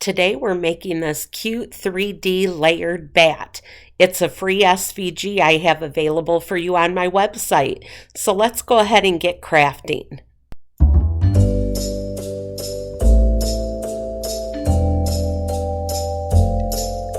Today we're making this cute 3D layered bat. It's a free SVG I have available for you on my website. So let's go ahead and get crafting.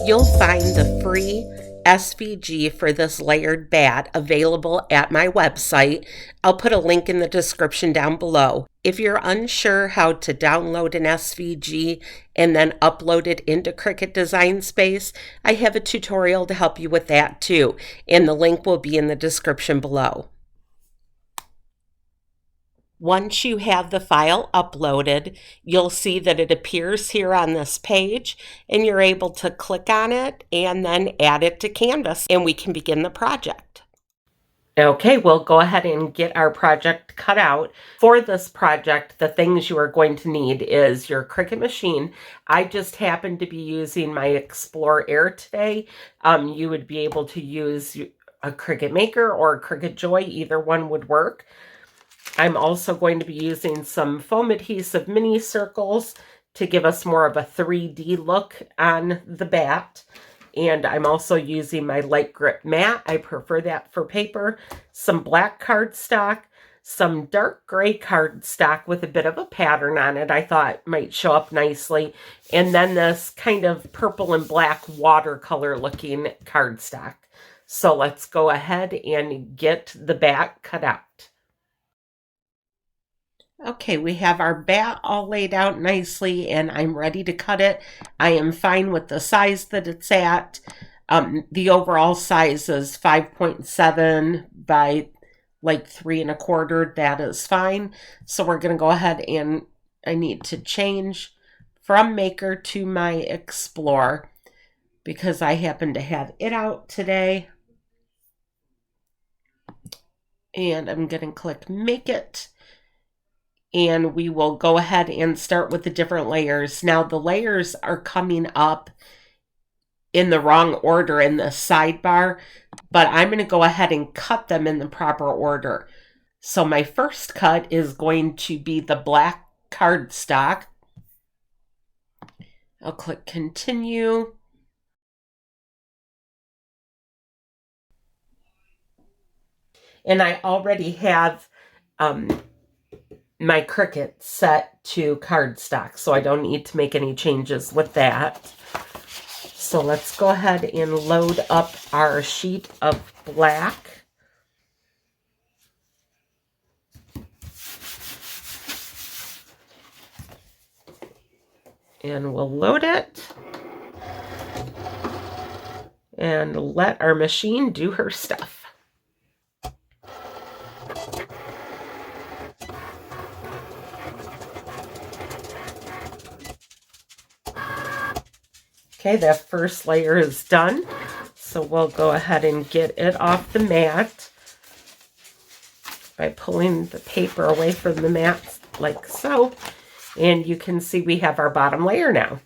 You'll find the free SVG for this layered bat available at my website. I'll put a link in the description down below. If you're unsure how to download an SVG and then upload it into Cricut Design Space, I have a tutorial to help you with that too, and the link will be in the description below. Once you have the file uploaded, you'll see that it appears here on this page, and you're able to click on it and then add it to Canvas, and we can begin the project. Okay, we'll go ahead and get our project cut out. For this project, the things you are going to need is your Cricut machine. I just happen to be using my Explore Air today. You would be able to use a Cricut Maker or a Cricut Joy, either one would work. I'm also going to be using some foam adhesive mini circles to give us more of a 3D look on the bat. And I'm also using my light grip mat. I prefer that for paper. Some black cardstock, some dark gray cardstock with a bit of a pattern on it I thought might show up nicely. And then this kind of purple and black watercolor looking cardstock. So let's go ahead and get the bat cut out. Okay, we have our bat all laid out nicely and I'm ready to cut it. I am fine with the size that it's at. The overall size is 5.7 by like 3 1/4. That is fine. So we're going to go ahead and I need to change from Maker to my Explore because I happen to have it out today. And I'm going to click Make It. And we will go ahead and start with the different layers. Now the layers are coming up in the wrong order in the sidebar, but I'm going to go ahead and cut them in the proper order. So my first cut is going to be the black cardstock. I'll click Continue. And I already have my Cricut set to cardstock, so I don't need to make any changes with that. So let's go ahead and load up our sheet of black. And we'll load it. And let our machine do her stuff. Okay, that first layer is done. So we'll go ahead and get it off the mat by pulling the paper away from the mat like so. And you can see we have our bottom layer now.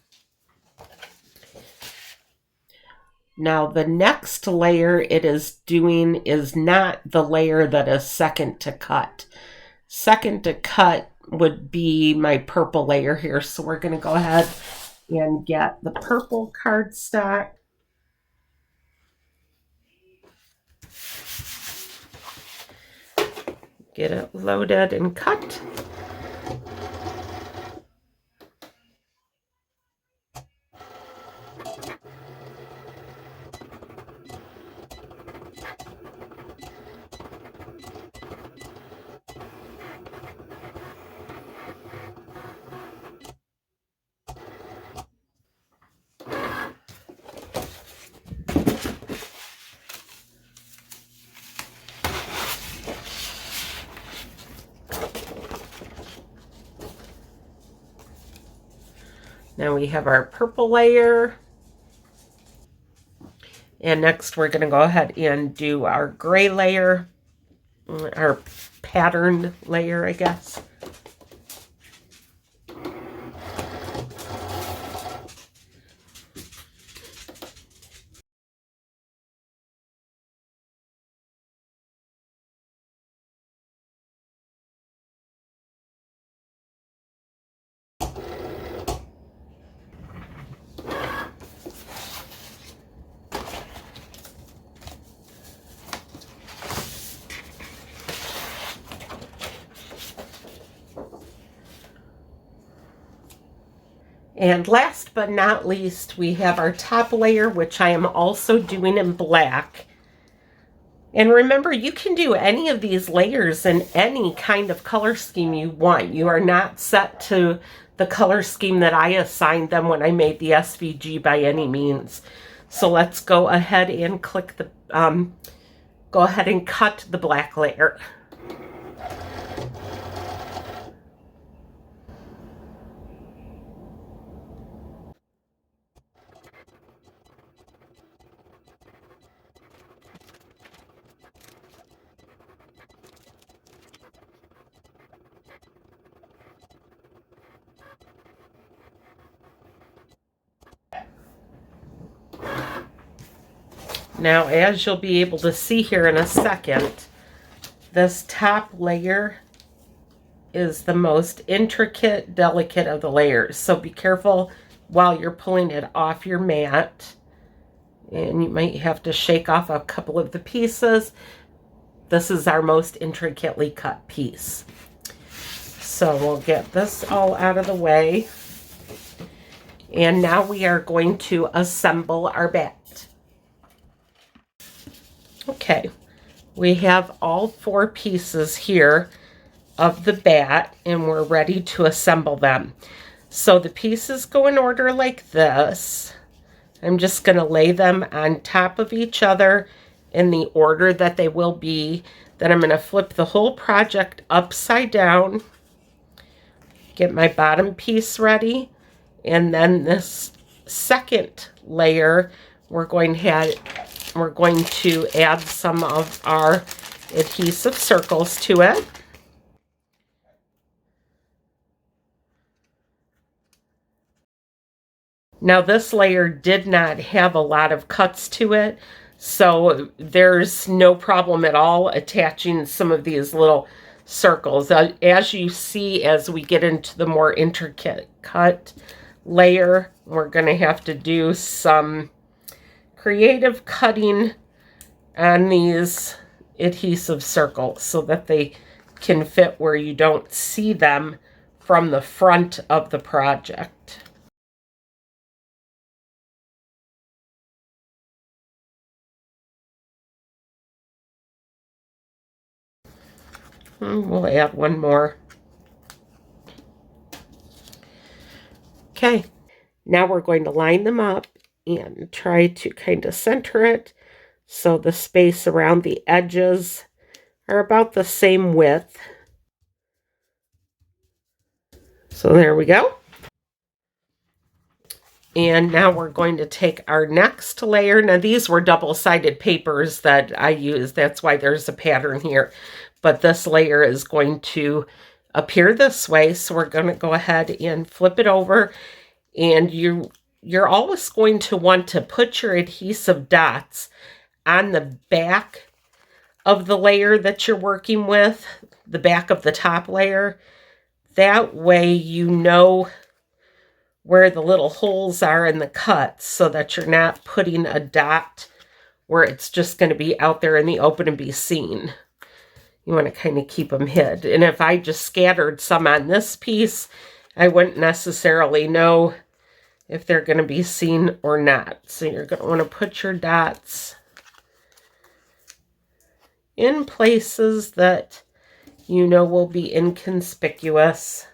Now the next layer it is doing is not the layer that is second to cut. Second to cut would be my purple layer here. So we're going to go ahead and get the purple cardstock. Get it loaded and cut. Now we have our purple layer. And next we're going to go ahead and do our gray layer, our patterned layer, I guess. And last but not least, we have our top layer, which I am also doing in black. And remember, you can do any of these layers in any kind of color scheme you want. You are not set to the color scheme that I assigned them when I made the SVG by any means. So let's go ahead and click the, go ahead and cut the black layer. Now, as you'll be able to see here in a second, this top layer is the most intricate, delicate of the layers. So be careful while you're pulling it off your mat. And you might have to shake off a couple of the pieces. This is our most intricately cut piece. So we'll get this all out of the way. And now we are going to assemble our bat. Okay, we have all 4 pieces here of the bat, and we're ready to assemble them. So the pieces go in order like this. I'm just going to lay them on top of each other in the order that they will be. Then I'm going to flip the whole project upside down, get my bottom piece ready, and then this second layer we're going to add some of our adhesive circles to it. Now this layer did not have a lot of cuts to it, so there's no problem at all attaching some of these little circles. As you see, as we get into the more intricate cut layer, we're going to have to do some creative cutting on these adhesive circles so that they can fit where you don't see them from the front of the project. We'll add one more. Okay, now we're going to line them up and try to kind of center it so the space around the edges are about the same width. So there we go. And now we're going to take our next layer. Now these were double-sided papers that I used. That's why there's a pattern here. But this layer is going to appear this way. So we're going to go ahead and flip it over. And you're always going to want to put your adhesive dots on the back of the layer that you're working with, the back of the top layer. That way you know where the little holes are in the cuts so that you're not putting a dot where it's just going to be out there in the open and be seen. You want to kind of keep them hid. And if I just scattered some on this piece, I wouldn't necessarily know if they're going to be seen or not. So you're going to want to put your dots in places that you know will be inconspicuous.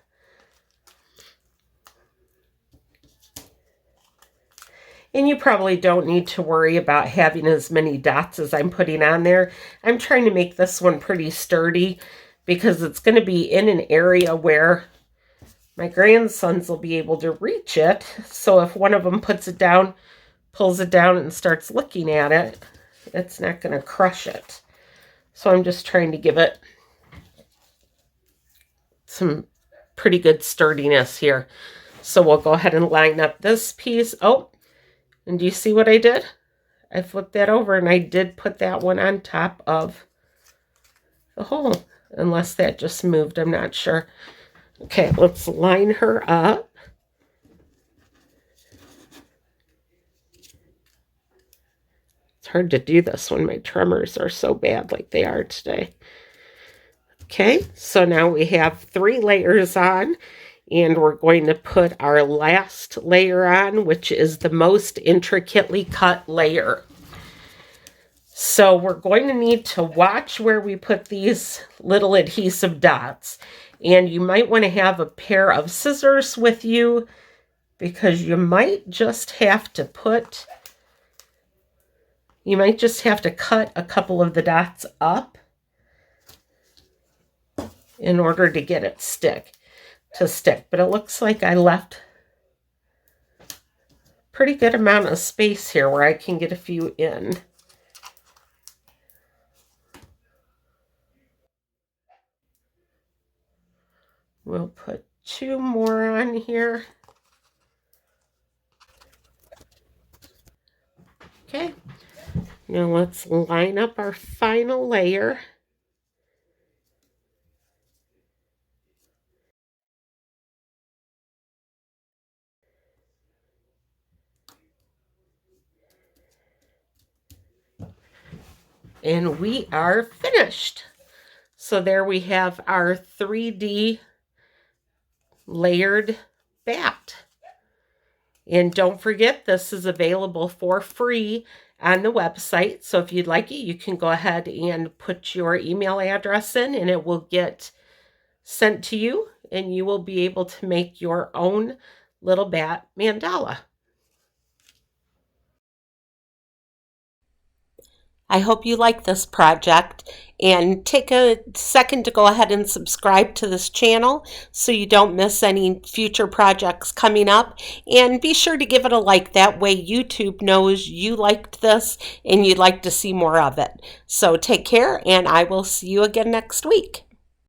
And you probably don't need to worry about having as many dots as I'm putting on there. I'm trying to make this one pretty sturdy because it's going to be in an area where my grandsons will be able to reach it. So if one of them puts it down, pulls it down and starts looking at it, it's not going to crush it. So I'm just trying to give it some pretty good sturdiness here. So we'll go ahead and line up this piece. Oh, and do you see what I did? I flipped that over and I did put that one on top of the hole. Unless that just moved, I'm not sure. Okay, let's line her up. It's hard to do this when my tremors are so bad like they are today. Okay, so now we have 3 layers on. And we're going to put our last layer on, which is the most intricately cut layer. So we're going to need to watch where we put these little adhesive dots. And you might want to have a pair of scissors with you, because you might just have to cut a couple of the dots up in order to get it to stick. But it looks like I left pretty good amount of space here where I can get a few in. We'll put 2 more on here. Okay, now let's line up our final layer. And we are finished. So there we have our 3D layered bat. And don't forget, this is available for free on the website. So if you'd like it, you can go ahead and put your email address in and it will get sent to you, and you will be able to make your own little bat mandala. I hope you like this project, and take a second to go ahead and subscribe to this channel so you don't miss any future projects coming up. And be sure to give it a like. That way YouTube knows you liked this and you'd like to see more of it. So take care, and I will see you again next week.